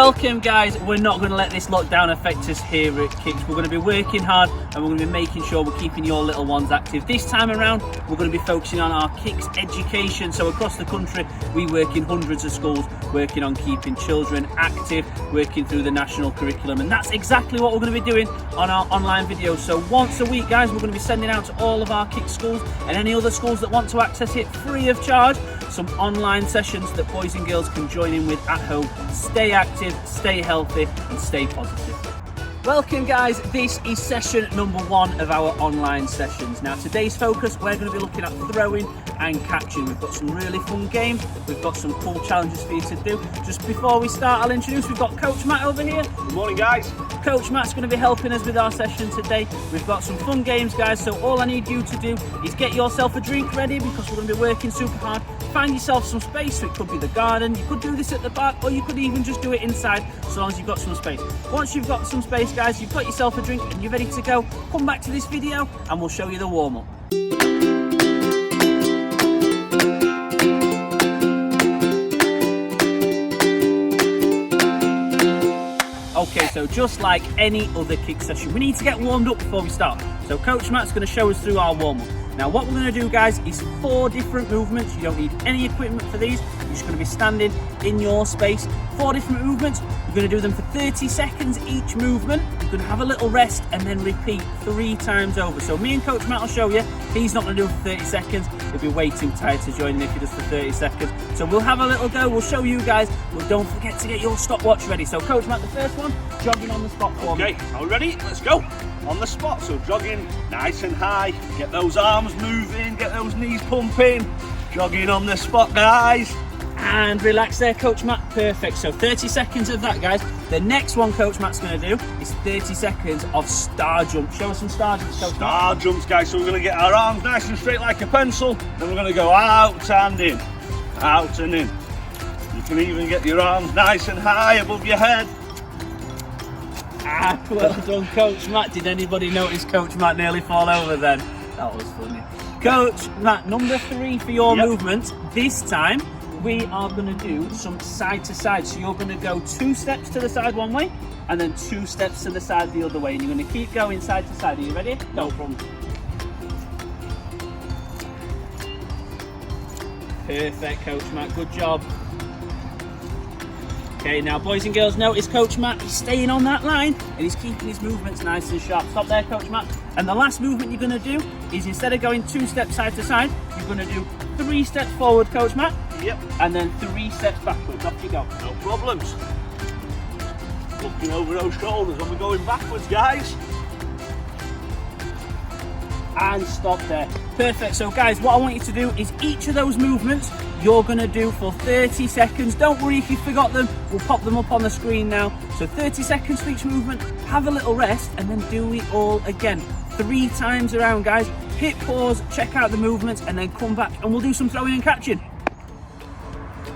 Welcome guys, we're not going to let this lockdown affect us here at Kixx. We're going to be working hard and we're going to be making sure we're keeping your little ones active. This time around, we're going to be focusing on our Kixx Education. So across the country, we work in hundreds of schools, working on keeping children active, working through the national curriculum. And that's exactly what we're going to be doing on our online videos. So once a week guys, we're going to be sending out to all of our Kixx schools and any other schools that want to access it free of charge, some online sessions that boys and girls can join in with at home. Stay active, stay healthy and stay positive. Welcome guys, this is session number 1 of our online sessions. Now today's focus, we're going to be looking at throwing and catching. We've got some really fun games, we've got some cool challenges for you to do. Just before we start, I'll introduce, we've got Coach Matt over here. Good morning guys. Coach Matt's going to be helping us with our session today. We've got some fun games guys, so all I need you to do is get yourself a drink ready because we're going to be working super hard. Find yourself some space, so it could be the garden, you could do this at the back, or you could even just do it inside, so long as you've got some space. Once you've got some space guys, you've got yourself a drink and you're ready to go, come back to this video and we'll show you the warm-up. Okay, so just like any other Kixx session, we need to get warmed up before we start. So Coach Matt's going to show us through our warm-up. Now what we're going to do guys is 4 different movements. You don't need any equipment for these. You're just going to be standing in your space. 4 different movements. You're going to do them for 30 seconds each movement. You're going to have a little rest and then repeat 3 times over. So me and Coach Matt will show you. He's not going to do it for 30 seconds. He'll be way too tired to join in if he does for 30 seconds. So we'll have a little go. We'll show you guys. But don't forget to get your stopwatch ready. So Coach Matt, the first one, jogging on the spot for me. Okay, are we ready? Let's go. On the spot, so jogging nice and high. Get those arms moving, get those knees pumping. Jogging on the spot, guys. And relax there, Coach Matt. Perfect. So 30 seconds of that, guys. The next one Coach Matt's going to do is 30 seconds of star jump. Show us some star jumps, Coach Matt. Star jumps, guys. So we're going to get our arms nice and straight like a pencil. Then we're going to go out and in, out and in. You can even get your arms nice and high above your head. Ah, well done, Coach Matt. Did anybody notice Coach Matt nearly fall over then? That was funny. Coach Matt, number 3 for your movement. This time, we are going to do some side to side. So you're going to go 2 steps to the side one way, and then 2 steps to the side the other way. And you're going to keep going side to side. Are you ready? No problem. Perfect, Coach Matt. Good job. Okay, now boys and girls, notice Coach Matt, he's staying on that line and he's keeping his movements nice and sharp. Stop there, Coach Matt. And the last movement you're going to do is, instead of going 2 steps side to side, you're going to do 3 steps forward, Coach Matt. Yep. And then 3 steps backwards. Off you go. No problems. Looking over those shoulders when we're going backwards, guys. And stop there. Perfect. So guys, what I want you to do is each of those movements you're going to do for 30 seconds. Don't worry if you forgot them, we'll pop them up on the screen now. So 30 seconds for each movement, have a little rest and then do it all again 3 times around, guys. Hit pause, check out the movements and then come back and we'll do some throwing and catching.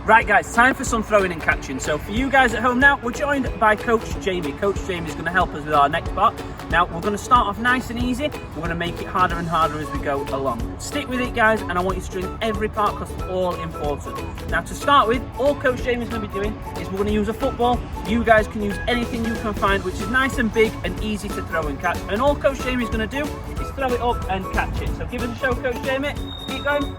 Right guys, time for some throwing and catching. So for you guys at home now, we're joined by Coach Jamie. Coach Jamie is going to help us with our next part. Now we're going to start off nice and easy. We're going to make it harder and harder as we go along. Stick with it guys, and I want you to string every part because it's all important. Now to start with, all Coach Jamie is going to be doing is we're going to use a football. You guys can use anything you can find which is nice and big and easy to throw and catch. And all Coach Jamie is going to do is throw it up and catch it. So give us a show, Coach Jamie. Keep going.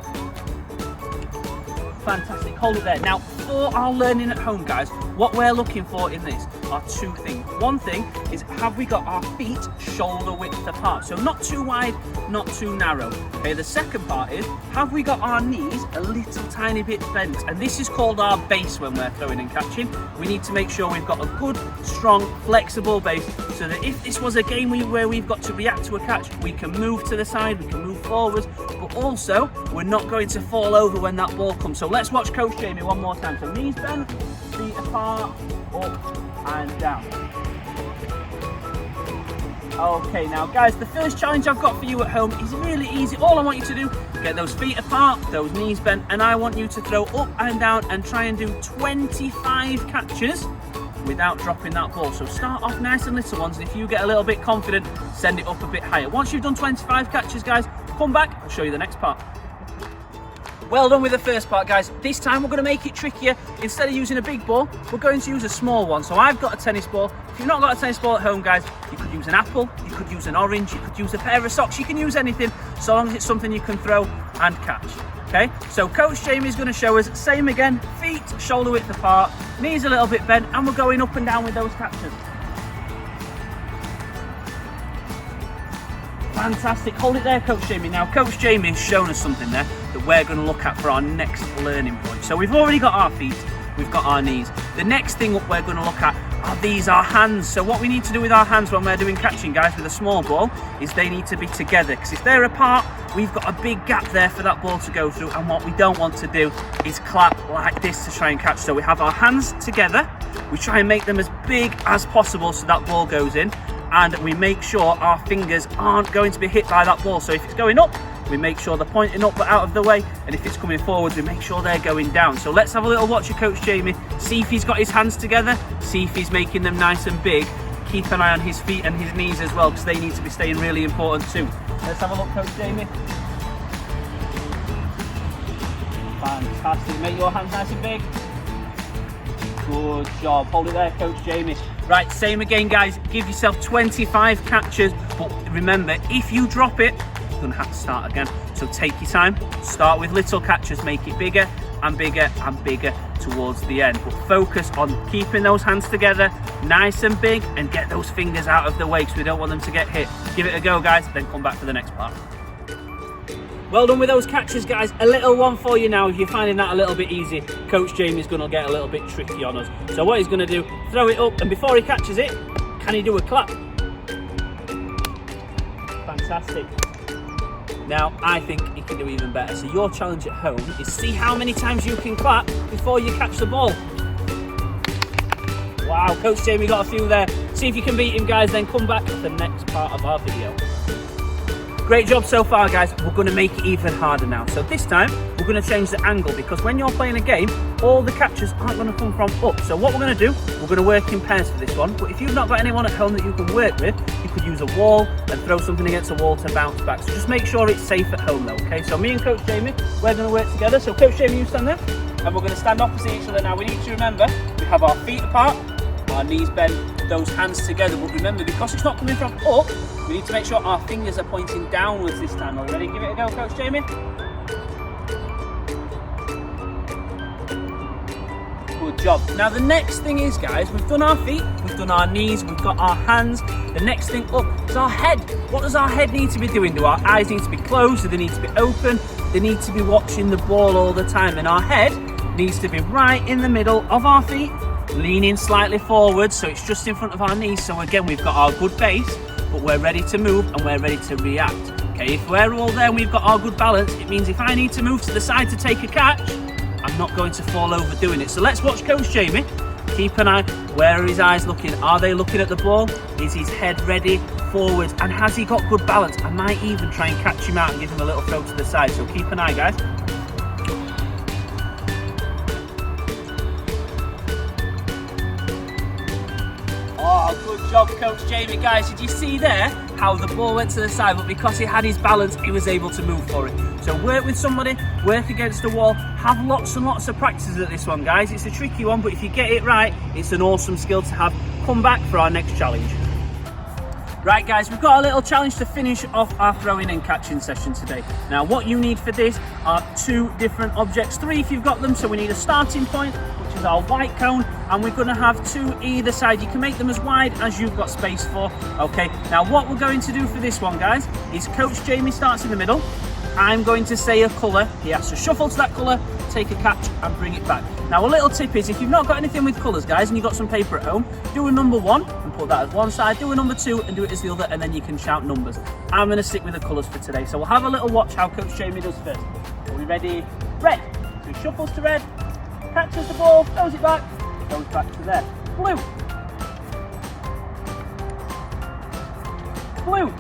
Fantastic, hold it there. Now for our learning at home guys, what we're looking for in this are 2 things. One thing is, have we got our feet shoulder width apart? So not too wide, not too narrow. Okay, the second part is, have we got our knees a little tiny bit bent? And this is called our base when we're throwing and catching. We need to make sure we've got a good, strong, flexible base so that if this was a game where we've got to react to a catch, we can move to the side, we can move forwards, but also we're not going to fall over when that ball comes. So let's watch Coach Jamie one more time. So knees bent, feet apart, up and down. Okay, now guys, the first challenge I've got for you at home is really easy. All I want you to do, get those feet apart, those knees bent, and I want you to throw up and down and try and do 25 catches without dropping that ball. So start off nice and little ones, and if you get a little bit confident, send it up a bit higher. Once you've done 25 catches, guys, come back, I'll show you the next part. Well done with the first part, guys. This time we're going to make it trickier. Instead of using a big ball, we're going to use a small one. So I've got a tennis ball. If you've not got a tennis ball at home, guys, you could use an apple, you could use an orange, you could use a pair of socks, you can use anything, so long as it's something you can throw and catch. Okay, so Coach Jamie's going to show us, same again, feet shoulder width apart, knees a little bit bent, and we're going up and down with those catches. Fantastic, hold it there, Coach Jamie. Now, Coach Jamie has shown us something there that we're going to look at for our next learning point. So we've already got our feet, we've got our knees. The next thing up we're going to look at are our hands. So what we need to do with our hands when we're doing catching, guys, with a small ball, is they need to be together, because if they're apart, we've got a big gap there for that ball to go through, and what we don't want to do is clap like this to try and catch. So we have our hands together, we try and make them as big as possible so that ball goes in, and we make sure our fingers aren't going to be hit by that ball. So if it's going up, we make sure they're pointing up but out of the way, and if it's coming forwards, we make sure they're going down. So let's have a little watch of Coach Jamie, see if he's got his hands together, see if he's making them nice and big. Keep an eye on his feet and his knees as well, because they need to be staying really important too. Let's have a look, Coach Jamie. Fantastic, make your hands nice and big. Good job, hold it there, Coach Jamie. Right, same again, guys, give yourself 25 catches, but remember, if you drop it, you're gonna have to start again. So take your time, start with little catches, make it bigger and bigger and bigger towards the end. But focus on keeping those hands together, nice and big, and get those fingers out of the way because we don't want them to get hit. Give it a go, guys, then come back for the next part. Well done with those catches, guys. A little one for you now. If you're finding that a little bit easy, Coach Jamie's going to get a little bit tricky on us. So what he's going to do, throw it up, and before he catches it, can he do a clap? Fantastic. Now, I think he can do even better. So your challenge at home is see how many times you can clap before you catch the ball. Wow, Coach Jamie got a few there. See if you can beat him, guys, then come back for the next part of our video. Great job so far, guys. We're going to make it even harder now. So this time, we're going to change the angle, because when you're playing a game, all the catches aren't going to come from up. So what we're going to do, we're going to work in pairs for this one. But if you've not got anyone at home that you can work with, you could use a wall and throw something against a wall to bounce back. So just make sure it's safe at home though, okay? So me and Coach Jamie, we're going to work together. So Coach Jamie, you stand there, and we're going to stand opposite each other now. We need to remember, we have our feet apart, our knees bent, those hands together. But remember, because it's not coming from up, we need to make sure our fingers are pointing downwards this time. Are we ready? Give it a go, Coach Jamie. Good job. Now the next thing is, guys, we've done our feet, we've done our knees, we've got our hands. The next thing up is our head. What does our head need to be doing? Do our eyes need to be closed? Do they need to be open? They need to be watching the ball all the time. And our head needs to be right in the middle of our feet, leaning slightly forward, so it's just in front of our knees. So again, we've got our good base, but we're ready to move and we're ready to react. Okay, if we're all there and we've got our good balance, it means if I need to move to the side to take a catch, I'm not going to fall over doing it. So let's watch Coach Jamie. Keep an eye. Where are his eyes looking? Are they looking at the ball? Is his head ready forwards? And has he got good balance? I might even try and catch him out and give him a little throw to the side. So keep an eye, guys. Oh, good job, Coach Jamie. Guys, did you see there how the ball went to the side, but because he had his balance, he was able to move for it. So work with somebody, work against the wall, have lots and lots of practices at this one, guys. It's a tricky one, but if you get it right, it's an awesome skill to have. Come back for our next challenge. Right, guys, we've got a little challenge to finish off our throwing and catching session today. Now, what you need for this are 2 different objects, 3 if you've got them. So we need a starting point, which is our white cone, and we're going to have 2 either side. You can make them as wide as you've got space for. Okay, now what we're going to do for this one, guys, is Coach Jamie starts in the middle. I'm going to say a colour. He has to shuffle to that colour, take a catch and bring it back. Now, a little tip is, if you've not got anything with colours, guys, and you've got some paper at home, do a number 1 and put that as one side, do a number 2 and do it as the other, and then you can shout numbers. I'm going to stick with the colours for today. So we'll have a little watch how Coach Jamie does first. Are we ready? Red. So he shuffles to red, catches the ball, throws it back, goes back to there. Blue. Blue.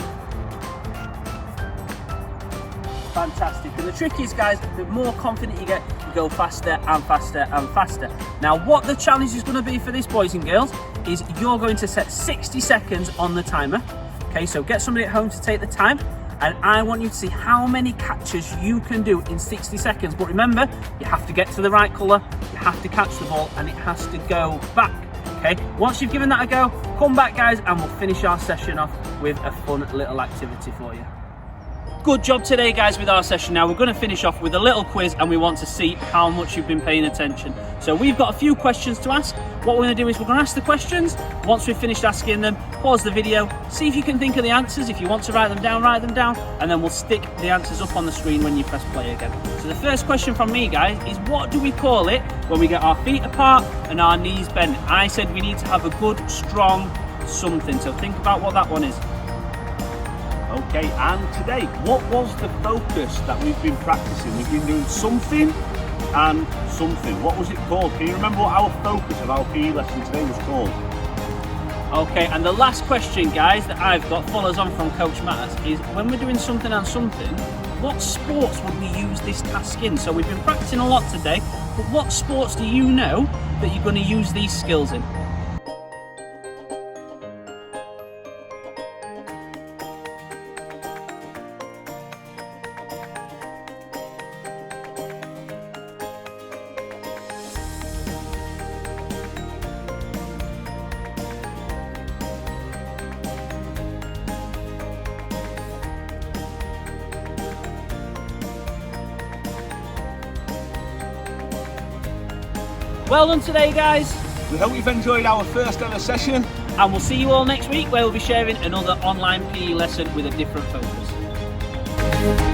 Fantastic. And the trick is, guys, the more confident you get, you go faster and faster and faster. Now, what the challenge is going to be for this, boys and girls, is you're going to set 60 seconds on the timer. Okay, so get somebody at home to take the time, and I want you to see how many catches you can do in 60 seconds. But remember, you have to get to the right colour, you have to catch the ball, and it has to go back. Okay, once you've given that a go, come back guys, and we'll finish our session off with a fun little activity for you. Good job today guys with our session. Now we're going to finish off with a little quiz, and we want to see how much you've been paying attention. So we've got a few questions to ask. What we're going to do is we're going to ask the questions. Once we've finished asking them, pause the video, see if you can think of the answers. If you want to write them down, and then we'll stick the answers up on the screen when you press play again. So the first question from me guys is, what do we call it when we get our feet apart and our knees bent? I said we need to have a good strong something, so think about what that one is. Okay, and today, what was the focus that we've been practicing? We've been doing something and something. What was it called? Can you remember what our focus of our PE lesson today was called? Okay, and the last question, guys, that I've got, follows on from Coach Matt's, is when we're doing something and something, what sports would we use this task in? So we've been practicing a lot today, but what sports do you know that you're going to use these skills in? Well done today guys. We hope you've enjoyed our first ever session. And we'll see you all next week, where we'll be sharing another online PE lesson with a different focus.